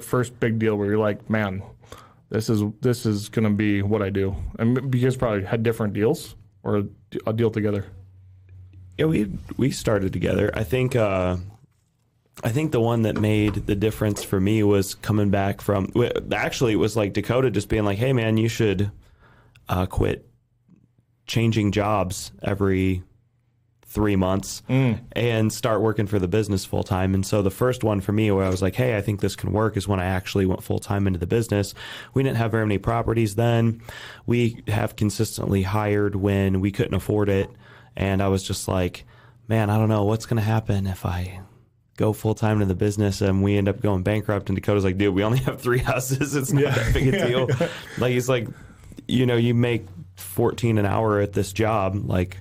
First big deal where you're like, man, this is going to be what I do. And you guys probably had different deals or a deal together. Yeah, we started together. I think the one that made the difference for me was coming back from. Actually, it was like Dakota just being like, "Hey, man, you should quit changing jobs every 3 months and start working for the business full time." And so the first one for me where I was like, hey, I think this can work is when I actually went full time into the business. We didn't have very many properties then. We have consistently hired when we couldn't afford it. And I was just like, man, I don't know what's going to happen if I go full time into the business and we end up going bankrupt. And Dakota's like, dude, we only have 3 houses. It's not that big a deal. Like, he's like, you make $14 an hour at this job. Like,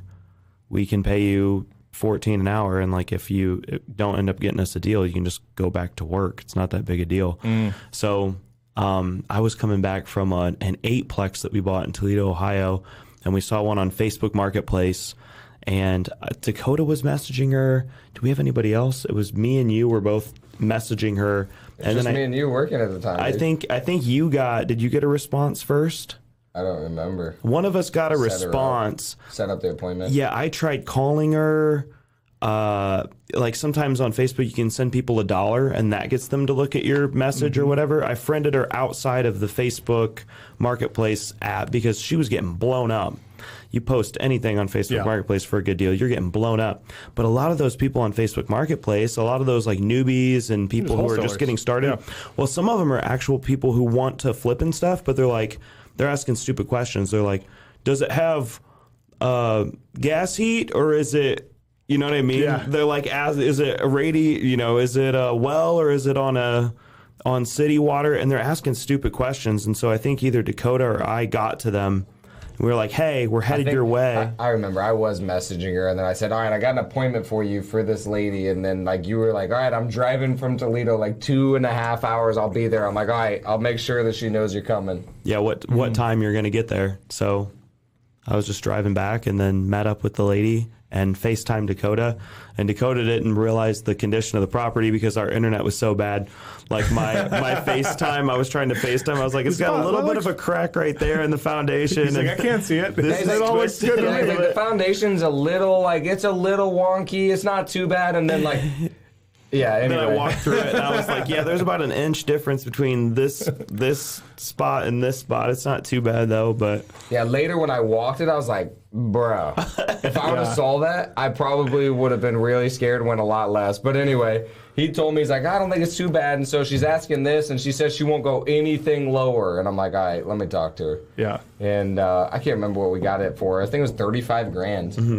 we can pay you $14 an hour, and like if you don't end up getting us a deal, you can just go back to work. It's not that big a deal. So I was coming back from an 8-plex that we bought in Toledo, Ohio, and we saw one on Facebook Marketplace, and Dakota was messaging her. Do we have anybody else? It was me and you were both messaging her. It's just me and you working at the time. I think did you get a response first? I don't remember. One of us got a response. Set up the appointment. Yeah, I tried calling her. Like sometimes on Facebook you can send people $1 and that gets them to look at your message or whatever. I friended her outside of the Facebook Marketplace app because she was getting blown up. You post anything on Facebook Marketplace for a good deal, you're getting blown up. But a lot of those people on Facebook Marketplace, a lot of those like newbies and people who are just getting started, well, some of them are actual people who want to flip and stuff, but they're asking stupid questions. They're like, does it have gas heat or is it, you know what I mean? Yeah. They're like, is it is it a well or is it on city water? And they're asking stupid questions. And so I think either Dakota or I got to them. And we were like, hey, we're headed your way. I remember I was messaging her and then I said, all right, I got an appointment for you for this lady. And then like you were like, all right, I'm driving from Toledo like 2.5 hours. I'll be there. I'm like, all right, I'll make sure that she knows you're coming. Yeah, what time you're going to get there. So I was just driving back and then met up with the lady and FaceTime Dakota. And Dakota didn't realize the condition of the property because our internet was so bad. Like my FaceTime, I was trying to FaceTime. I was like, it's got a little bit of a crack right there in the foundation. He's like, I can't see it. It all looks good. The foundation's a little, it's a little wonky. It's not too bad. And then yeah, anyway. And then I walked through it and I was like, yeah, there's about an inch difference between this spot and this spot. It's not too bad though, but yeah, later when I walked it, I was like, bro, if I would have saw that, I probably would have been really scared and went a lot less. But anyway, he told me, he's like, I don't think it's too bad. And so she's asking this and she says she won't go anything lower. And I'm like, all right, let me talk to her. Yeah. And I can't remember what we got it for. I think it was $35,000.